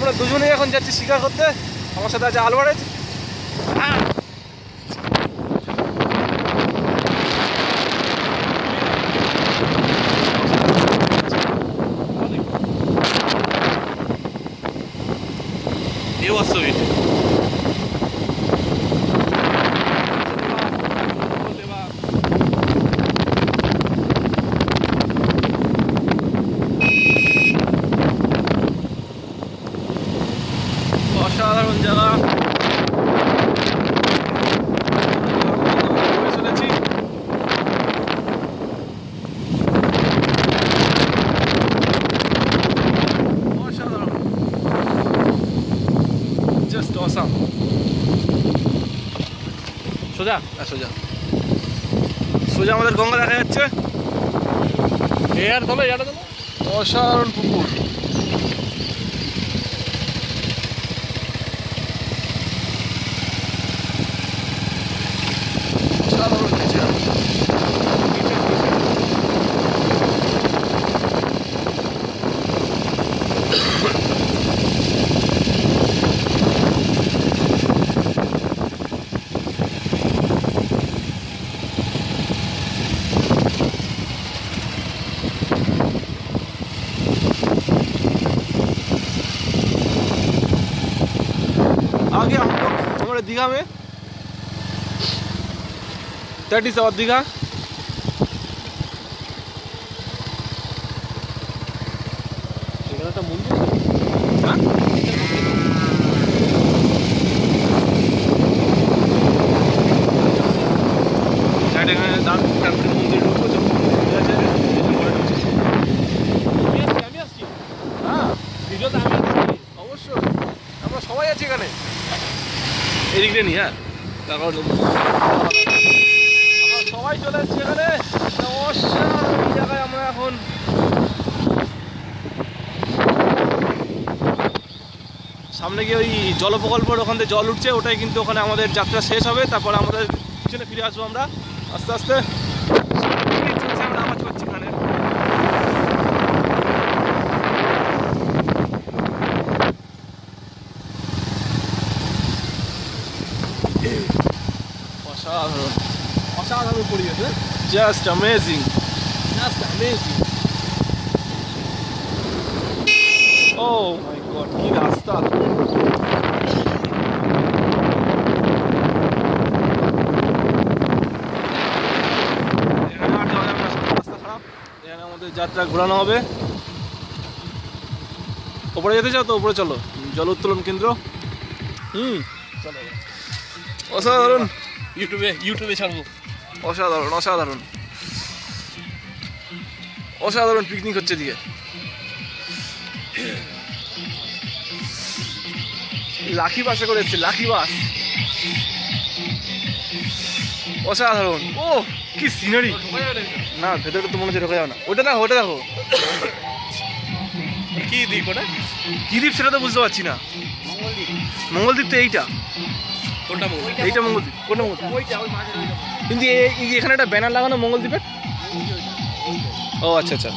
আমরা দুজনেই এখন যাচ্ছি শিকার করতে। আমার সাথে আছে আলভারেজ। অসাধারণ জায়গা। চলেছি অসাধারণ, জাস্ট অসাম। সোজা সোজা সোজা আমাদের গঙ্গা দেখা যাচ্ছে। অসাধারণ পুকুর। आगे हम लोग हमारे दीघा में, दैट इज आवर दीघा। অবশ্যই আমরা সবাই আছি এখানে, এদিকে নি। হ্যাঁ, তারপর আমরা সবাই চলে এসেছি এখানে। অসাধারণ জায়গায় আমরা এখন। সামনে গিয়ে ওই জল প্রকল্পের ওখান থেকে জল উঠছে, ওটাই কিন্তু ওখানে আমাদের যাত্রা শেষ হবে। তারপর আমাদের পিছনে ফিরে আসবো আমরা আস্তে আস্তে। আমরা নামাজ করছি এখানে। অসাধারণ অসাধারণ পরিবেশ, জাস্ট অ্যামেজিং, জাস্ট অ্যামেজিং। ও মাই গড, কি রাস্তা! এখানে আর যাওয়া যাবে না, রাস্তা খারাপ। এখানে আমাদের যাত্রা ঘোরানো হবে। ওপরে যেতে চাও তো ওপরে চলো, জল উত্তোলন কেন্দ্র। চলো। অসাধারণ, ইউটিউবে ছাড়বো। অসাধারণ অসাধারণ অসাধারণ পিকনিক হচ্ছে দিকে। লাকি বাসে করে এসছে, লাকি বাস। অসাধারণ। ও কি সিনারি! না ভেতরে তো মনে হচ্ছে ঢোকা যাবে না। ওটা দেখো, ওটা দেখো। কি দ্বীপ ওটা? কি দ্বীপ সেটা তো বুঝতে পারছি না। মঙ্গলদ্বীপ তো এইটা। কোনটা মঙ্গলদ্বীপ? এইটা মঙ্গলদ্বীপ। কোনটা মঙ্গলদ্বীপ? কিন্তু এই এখানে একটা ব্যানার লাগানো মঙ্গলদ্বীপের। ও আচ্ছা আচ্ছা।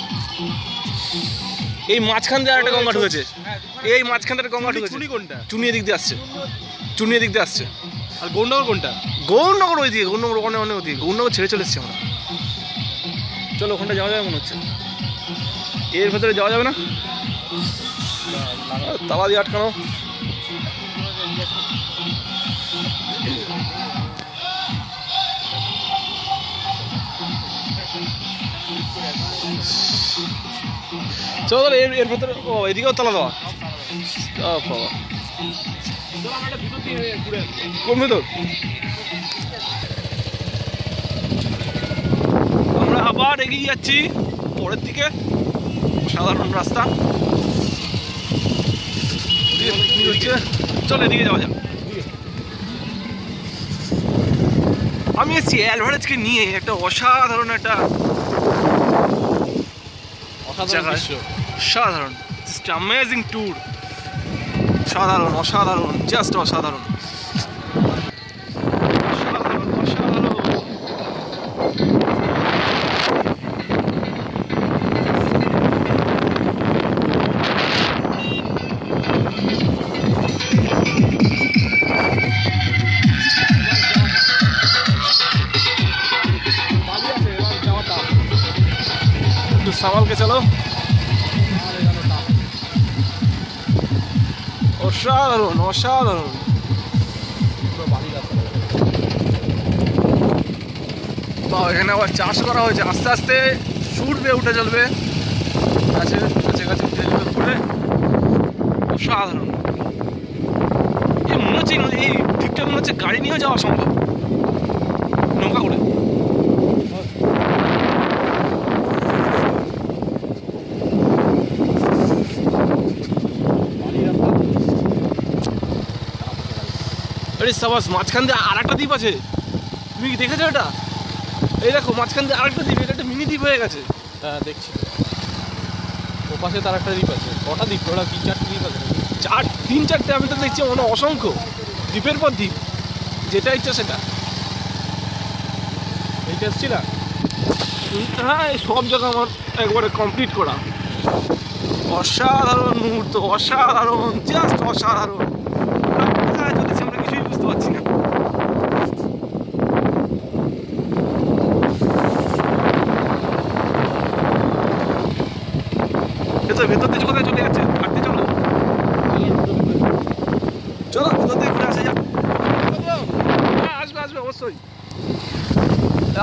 এই মাঝখান দিয়ে আরেকটা গঙ্গা ঢুকেছে। এই মাঝখান থেকে গঙ্গা ঢুকেছে। চুনি কোনটা? চুনি এদিক দিয়ে আসছে, চুনি এদিক দিয়ে আসছে। আর গৌরনগর কোনটা? গৌরনগর ওই দিকে, গৌরনগর ওখানে অনেক ওদিকে। গৌরনগর ছেড়ে চলে এসছি আমরা। চলো ওখানটা যাওয়া যাবে মনে হচ্ছে। এর ভেতরে যাওয়া যাবে না, তালা দিয়ে আটকানো। চলো এর ভেতরে। ও এদিকেও তালা দেওয়া। কোন ভেতর? আমরা আবার এগিয়ে যাচ্ছি পরের দিকে। সাধারণ রাস্তা। চলো এদিকে যাওয়া যাক। আমি এসেছি অ্যালভারেজকে নিয়ে একটা অসাধারণ একটা সাধারণ, জাস্ট অ্যামেজিং ট্যুর। সাধারণ অসাধারণ, জাস্ট অসাধারণ। চলো। অসাধারণ অসাধারণ। এখানে আবার চাষ করা হয়েছে, আস্তে আস্তে ছুটবে, উঠে চলবে, গাছে গাছে গাছে উঠে চলবে ঘুরে। অসাধারণ। এই মনে হচ্ছে এই দিকটা মনে হচ্ছে গাড়ি নিয়েও যাওয়া সম্ভব, নৌকা করে। সাবাস, মাঝখান দিয়ে আর একটা দ্বীপ আছে, তুমি কি দেখেছো এটা? এই দেখো মাঝখান দিয়ে আরেকটা দ্বীপ, এটা একটা মিনি দ্বীপ হয়ে গেছে। হ্যাঁ দেখছি, ও পাশে তার একটা দ্বীপ আছে। কটা দ্বীপ? ওরা কি 4টে দ্বীপ আছে? 3-4টে আমি তো দেখছি, মানে অসংখ্য দ্বীপের পর দ্বীপ, যেটা ইচ্ছা সেটা। এইটা এসছি না? হ্যাঁ, এই সব জায়গা আমার একবারে কমপ্লিট করা। অসাধারণ মুহূর্ত, অসাধারণ, জাস্ট অসাধারণ। কোথায় চলেছি আমরা কিছুই বুঝতে পারছি না। ভেতর দিয়ে কোথায় চলে যাচ্ছে? হাঁটতে চলো, চলো ভেতর দিয়ে ঘুরে আসা যাক। হ্যাঁ আসবে আসবে অবশ্যই।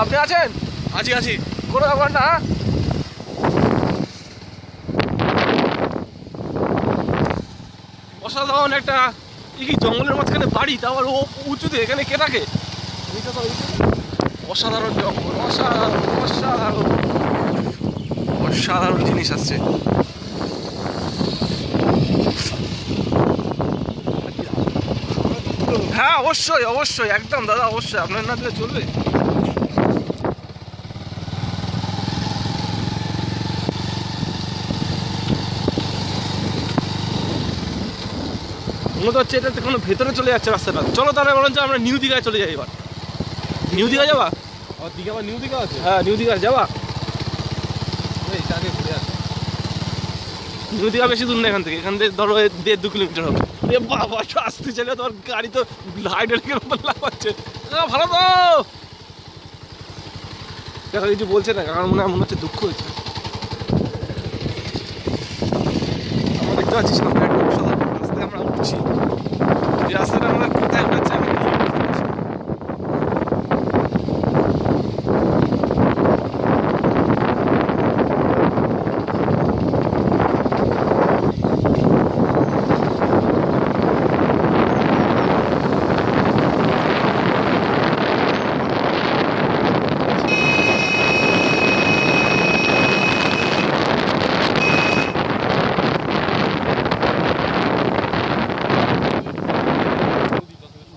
আপনি আছেন? আছি আছি, কোনো ব্যাপার না। অসাধারণ একটা কি জঙ্গলের মাঝখানে বাড়ি, তারপর ও উঁচুতে, এখানে কে থাকে? অসাধারণ জঙ্গল, অসাধারণ অসাধারণ অসাধারণ জিনিস আসছে। হ্যাঁ অবশ্যই অবশ্যই, একদম দাদা, অবশ্যই আপনার না দিলে চলবে। মনে হচ্ছে এটা কোনো ভেতরে চলে যাচ্ছে রাস্তাটা। চলো তাহলে বরঞ্চ আমরা নিউ দীঘায় চলে যাই এবার। নিউ দীঘা যাবা? দীঘা বা নিউ দীঘা আছে? হ্যাঁ নিউ দীঘা যাবা? আগে ঘুরে আসে। নিউ দীঘা বেশি দূর না এখান থেকে, এখান থেকে ধরো 1.5-2 কিলোমিটার হবে। এ বাবা, আসতে চলে তোমার গাড়ি তো হাইড্রোলিকের মতো লাগাচ্ছে। ভালো তো দেখা কিছু বলছে না, কারণ মনে হচ্ছে দুঃখ হয়েছে। আমরা দেখতে পাচ্ছিস না রাস্তায় আমরা উঠছি, এই রাস্তাটা আমরা কোথায় উঠাচ্ছে আমি নিজে বুঝতে পারছি না।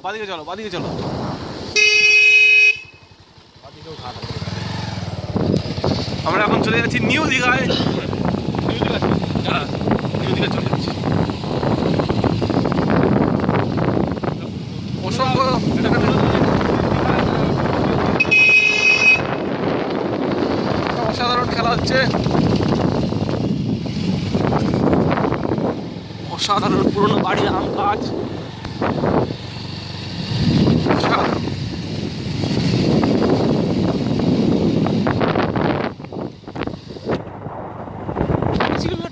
বাদিকে চলো, বাদিকে চলো। আমরা এখন চলে যাচ্ছি নিউ দীঘায়। নিউ দীঘা, হ্যাঁ নিউ দীঘা চলে যাচ্ছি। অসংখ্য অসাধারণ খেলা হচ্ছে, অসাধারণ পুরনো বাড়ি, আম গাছ,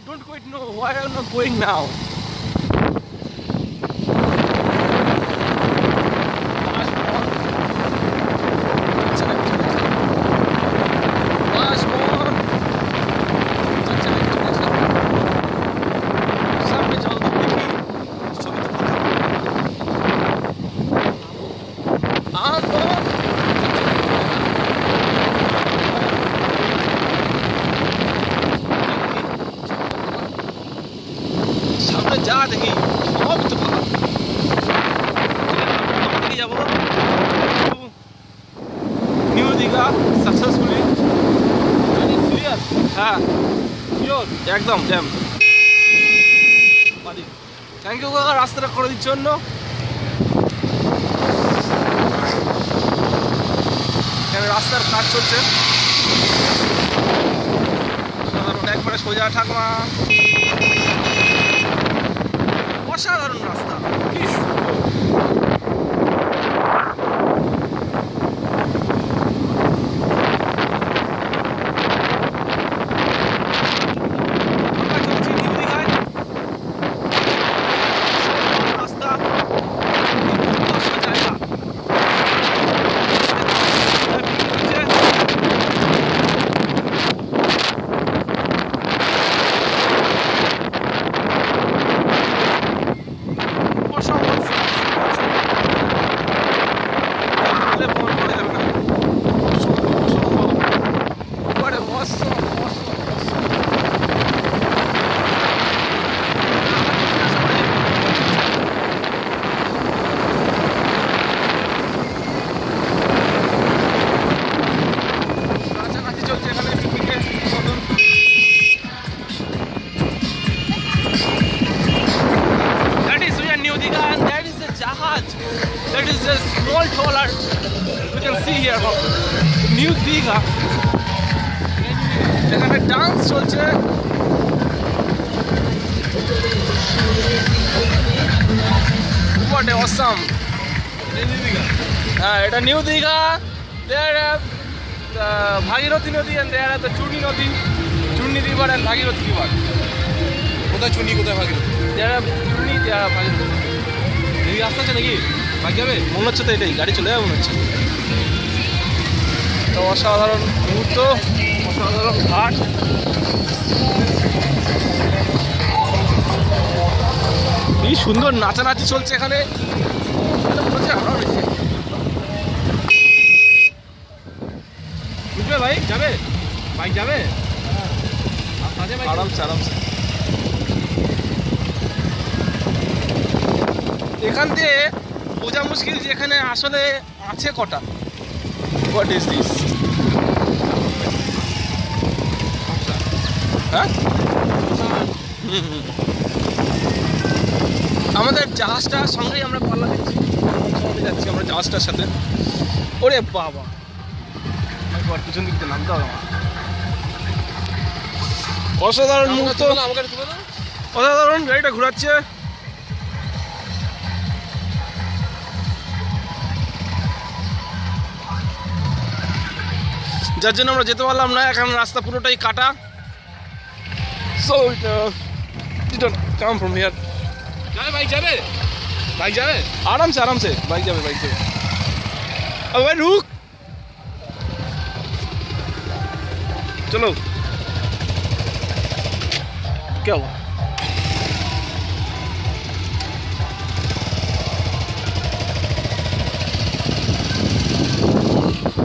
don't quite know why I'm not going now. সামনে যা দেখি সব তো ফাঁকা। যাবো নিউ দীঘা সাকসেসফুলি। সিরিয়াস? হ্যাঁ শিওর, একদম জ্যাম। থ্যাংক ইউ কাকা রাস্তাটা করে দিচ্ছ জন্য। এখানে রাস্তার কাজ চলছে, সাধারণ একবারে সোজা ঠাকুমা, অসাধারণ রাস্তা, কি সুন্দর। অসাম। হ্যাঁ, এটা new Digha. There are Bhagirathi নদী and there are the Churni নদী, Churni river and Bhagirathi river. কোথায় চুনি কোথায় Bhagirathi? There are Churni, there are Bhagirathi. এই রাস্তা আছে নাকি? বাইক যাবে? মনে হচ্ছে তো এটাই, গাড়ি চলে যাবে মনে হচ্ছে। তো অসাধারণ মুহূর্ত, অসাধারণ ঘাট। কি সুন্দর নাচানাচি চলছে এখানে। বুঝবে ভাই, যাবে? বাইক যাবে? আরামসে আরামসে। এখান দিয়ে বোঝা মুশকিল যে এখানে আসলে আছে কটা। What is this? হ্যাঁ, আমাদের জাহাজটার সঙ্গেই আমরা পাল্লা দিচ্ছি, যাচ্ছি আমরা জাহাজটার সাথে। ওরে বাবা, একবার পিছন দিক দিয়ে নামতে হবে আমার। অসাধারণ মুহূর্ত, অসাধারণ। গাড়িটা ঘোরাচ্ছে। যার জন্য আমরা যেতে পারলাম না, এখন রাস্তা পুরোটাই কাটা। So you don't come from here. যাবে বাইক যাবে? বাইক যাবে? আরামসে আরামসে বাইক যাবে, বাইক যাবে। আবে রুক, চলো। क्या हुआ?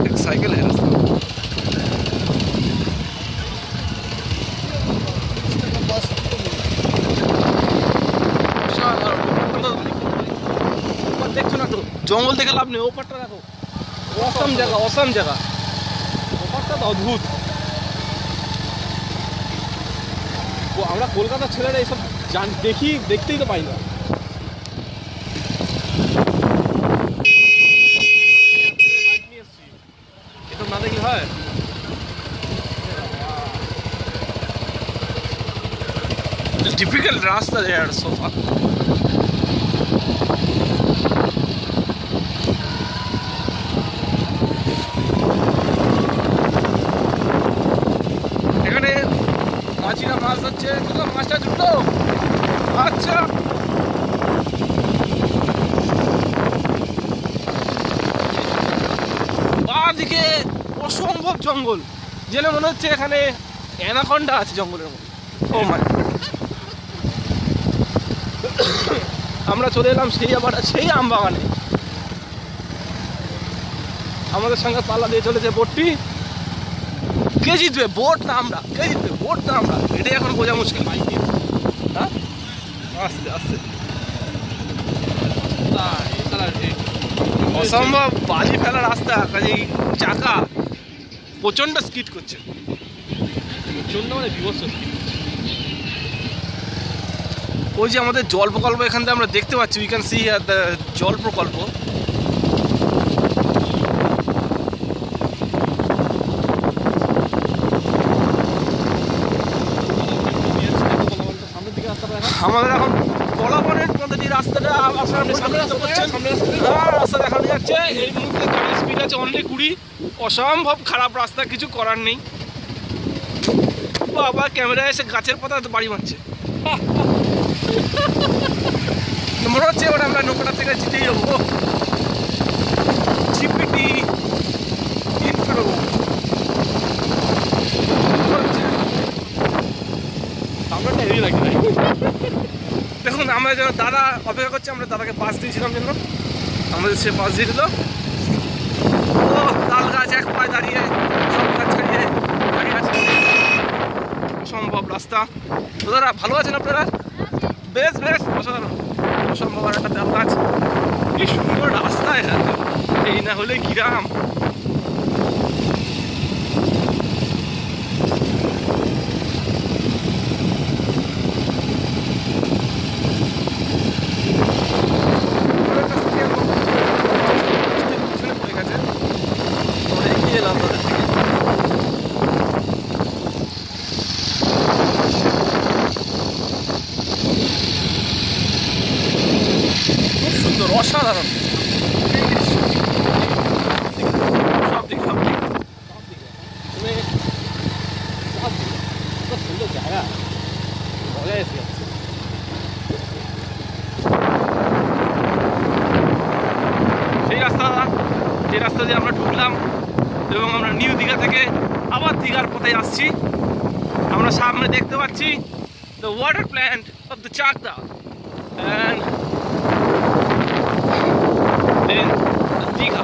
एक साइकिल है रास्ते में। দেখছো না তো, জঙ্গল থেকে লাভ নেই, ওপারটা দেখো। অসাম জায়গা, অসাম জায়গা। ওপারটা তো অদ্ভুত। আমরা কলকাতার ছেলেরা এইসব দেখতেই তো পাই না। এসব না দেখলে হয়? টিপিক্যাল রাস্তা यार, সোফা। এখানে মাঝিরা মাছ ধরছে। দুটো মাছটা দুটো, আচ্ছা। বাঁদিকে অসম্ভব জঙ্গল, যেন মনে হচ্ছে এখানে অ্যানাকন্ডা আছে জঙ্গলের মধ্যে। ও মাই, আমরা চলে এলাম সেই আম বাগানে। আমাদের সঙ্গে পাল্লা দিয়ে চলেছে বোটটি। কে জিতবে, বোট না আমরা? কে জিতবে, বোট না আমরা? এটাই এখন বোঝা মুশকিল। হ্যাঁ, আস্তে আস্তে। অসম্ভব বাজি ফেলা রাস্তা, কাজেই চাকা প্রচন্ড স্কিড করছে। প্রচন্ড মানে বিভৎস স্পিড। ওই যে আমাদের জল প্রকল্প এখান থেকে আমরা দেখতে পাচ্ছি, উই ক্যান সি দ্য জল প্রকল্প। আমাদের এখন কলাবনের মধ্যে যে রাস্তাটা রাস্তা দেখানো যাচ্ছে। এই মুহূর্তে গাড়ির স্পিড আছে অনলি 20। অসম্ভব খারাপ রাস্তা, কিছু করার নেই। বাবা ক্যামেরা এসে গাছের পাতা বাড়ি মারছে। মনে হচ্ছে এবার আমরা নৌকাটা থেকে জিতেই যাবো। জিপিটি ইনফ্লো সামনেটা হেভি লাগছে। দেখুন, আমরা যেন দাদা অপেক্ষা করছি, আমরা দাদাকে পাস দিয়েছিলাম জন্য আমাদের সে পাস দিয়ে দিল। ও তাল গাছ এক পায়ে দাঁড়িয়ে, সব গাছ ছাড়িয়ে দাঁড়িয়ে আছে। অসম্ভব রাস্তা। দাদারা ভালো আছেন আপনারা? বেশ বেশ, অসাধারণ। অসম্ভব। আর একটা তাল গাছ, কি সুন্দর রাস্তা এখানে। এই না হলে গ্রাম। অসাধারণ। সব দিক সব দিক সুন্দর জায়গা, মজা এসে যাচ্ছে। সেই রাস্তা, যে রাস্তা দিয়ে আমরা ঢুকলাম এবং আমরা নিউ দীঘা থেকে আবার দীঘার পথে আসছি। আমরা সামনে দেখতে পাচ্ছি the water plant of the Chakdah and then Digha.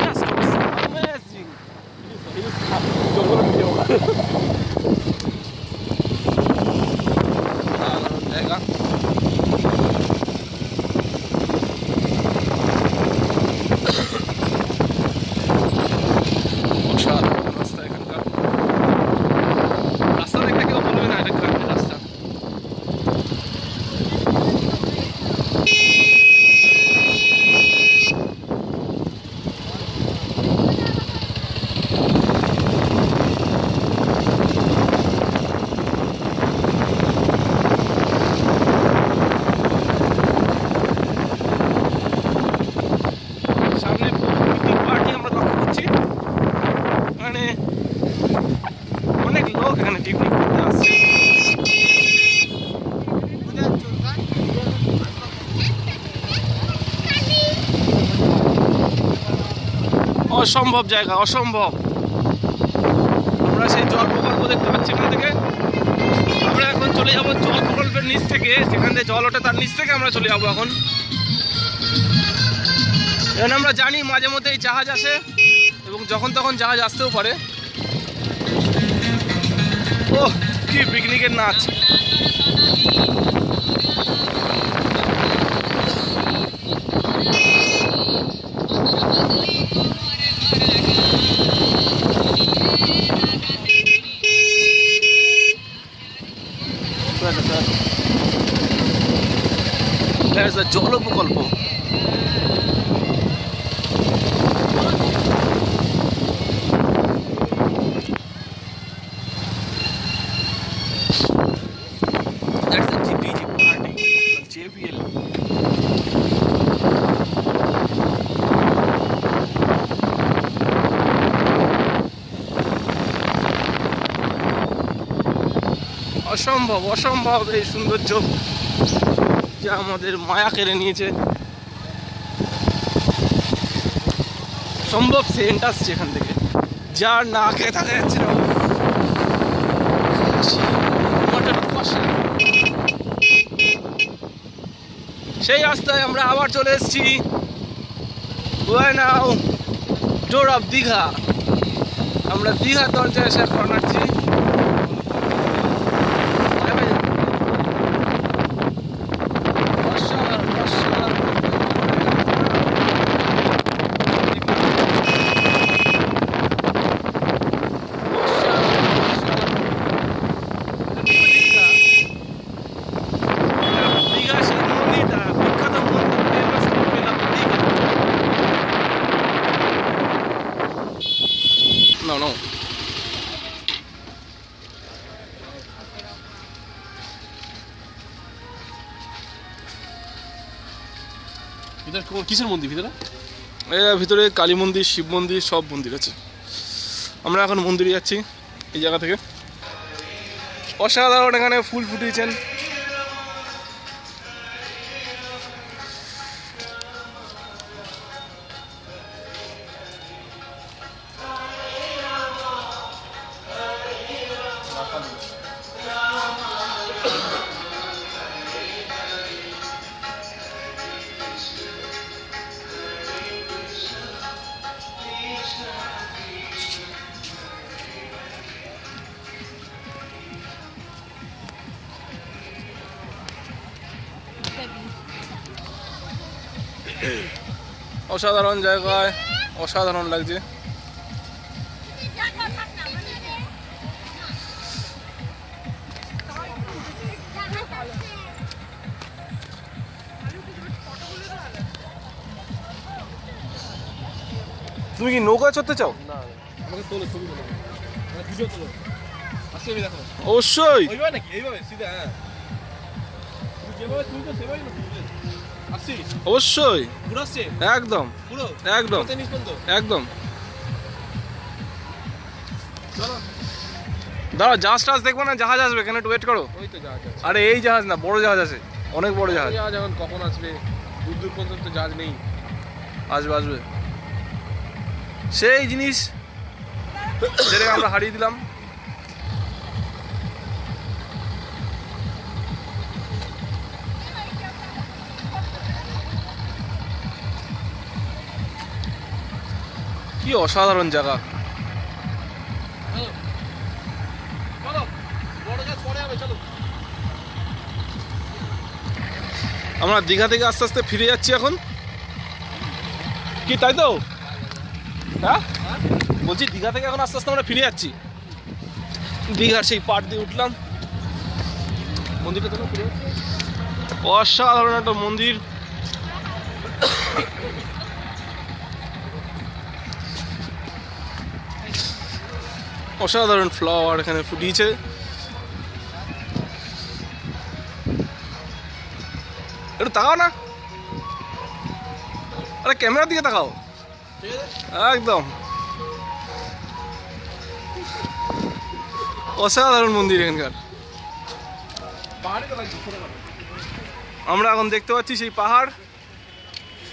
Just amazing. দারুণ জায়গা। অসাধারণ রাস্তা এখানকার। রাস্তা দেখলে কেউ বলবে না এটা গ্রামের রাস্তা। সামনে পিকনিক পার্টি আমরা লক্ষ্য করছি। মানে অনেক লোক এখানে পিকনিক করতে আসছে। অসম্ভব জায়গা, অসম্ভব। আমরা সেই জল প্রকল্প দেখতে পাচ্ছি এখান থেকে। আমরা এখন চলে যাবো জল প্রকল্পের নিচ থেকে, যেখান থেকে জল ওঠে তার নিচ থেকে আমরা চলে যাবো এখন। এখন আমরা জানি মাঝে মধ্যে এই জাহাজ আসে এবং যখন তখন জাহাজ আসতেও পারে। ও কি পিকনিকের নাচ! There's a জল প্রকল্প। That's the DJ party, the JBL. অসম্ভব অসম্ভব এই সৌন্দর্য যা আমাদের মায়া কেড়ে নিয়েছে। সম্ভব সেন্ট আসছে এখান থেকে, যা না খেয়ে থাকা যাচ্ছে না। সেই রাস্তায় আমরা আবার চলে এসেছি। নাও ডোর অফ দীঘা। আমরা দীঘার দরজায় এসে এখন হাঁটছি। No, no. কিসের মন্দির ভিতরে? ভিতরে কালী মন্দির, শিব মন্দির, সব মন্দির আছে। আমরা এখন মন্দিরে যাচ্ছি এই জায়গা থেকে। অসাধারণ এখানে ফুল ফুটিয়েছেন। অসাধারণ জায়গায়, অসাধারণ লাগছে। তুমি কি নৌকা চড়তে চাও? না, আমাকে তোলো, ছবি তোলো, ভিডিও তোলো। আসলে দেখো অবশ্যই। ওইভাবে নাকি? এইভাবে সিধা? হ্যাঁ, অবশ্যই, পুরো আসছে একদম পুরো একদম একদম। দাঁড়াও, জাহাজ টাহাজ দেখবো না? জাহাজ আসবে, কেন একটু ওয়েট করো। ওই তো জাহাজ আছে। আরে এই জাহাজ না, বড় জাহাজ আছে, অনেক বড় জাহাজ। জাহাজ এখন কখন আসবে? দূর দূর পর্যন্ত জাহাজ নেই। আসবে আসবে, সেই জিনিস যেটাকে আমরা হারিয়ে দিলাম। কি অসাধারণ জায়গা। চলো বড় জাহাজ পরে হবে, চলো। আমরা দীঘা থেকে আস্তে আস্তে ফিরে যাচ্ছি এখন, কি তাই তো? হ্যাঁ বলছি, দীঘা থেকে এখন আস্তে আস্তে আমরা ফিরে যাচ্ছি। দীঘার সেই পাড় দিয়ে উঠলাম, মন্দিরটা তো ফিরে অসাধারণ একটা মন্দির। অসাধারণ ফ্লাওয়ার এখানে ফুটিয়েছে। একটু তাকাও না, আরে ক্যামেরার দিকে তাকাও, একদম অসাধারণ মন্দির এখানকার। আমরা এখন দেখতে পাচ্ছি সেই পাহাড়,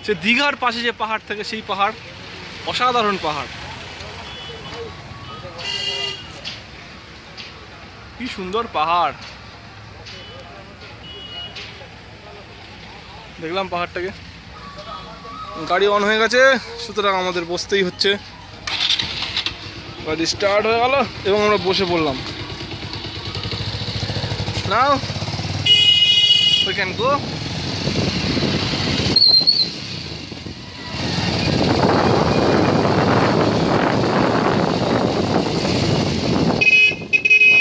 সে দীঘার পাশে যে পাহাড় থাকে সেই পাহাড়, অসাধারণ পাহাড়। কি সুন্দর পাহাড়, দেখলাম পাহাড়টাকে। গাড়ি অন হয়ে গেছে, সুতরাং আমাদের বসতেই হচ্ছে। গাড়ি স্টার্ট হয়ে গেল এবং আমরা বসে পড়লাম। নাও we can go.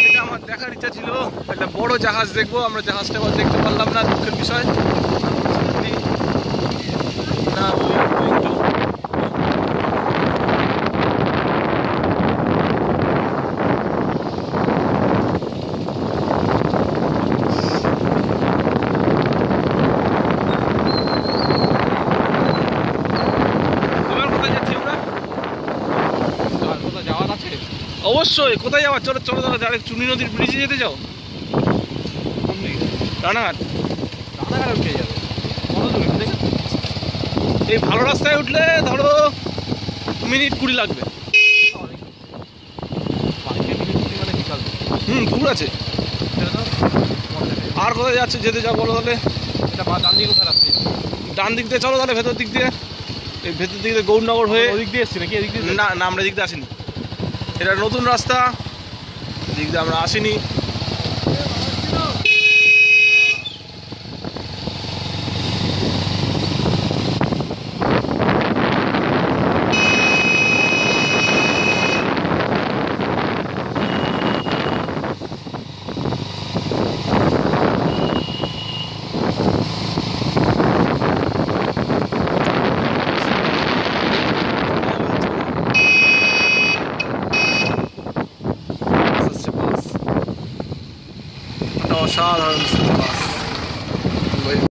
এটা আমার দেখার ইচ্ছা ছিল, একটা বড় জাহাজ দেখবো। আমরা জাহাজটা আবার দেখতে পারলাম না, দুঃখের বিষয়। না অবশ্যই, কোথায় যাওয়া? চলো চলো দাদা, ডাইরেক্ট চুনি নদীর ব্রিজে যেতে চাও? রানাঘাট, রানাঘাট উঠে যাবে কত দূর এখান থেকে? এই ভালো রাস্তায় উঠলে ধরো মিনিট 20 লাগবে। মানে বিশাল দূর আছে। আর কোথায় যাচ্ছে, যেতে যাও বলো তাহলে? এটা বা ডান দিকে কোথায় রাস্তা? ডান দিক দিয়ে চলো তাহলে, ভেতর দিক দিয়ে। এই ভেতর দিক দিয়ে গৌরনগর হয়ে ওদিক দিয়ে এসছি নাকি? এদিক দিয়ে না না, আমরা এদিক দিয়ে আসিনি, এটা নতুন রাস্তা, এদিক দিয়ে আমরা আসিনি। অসাধারণ বাস।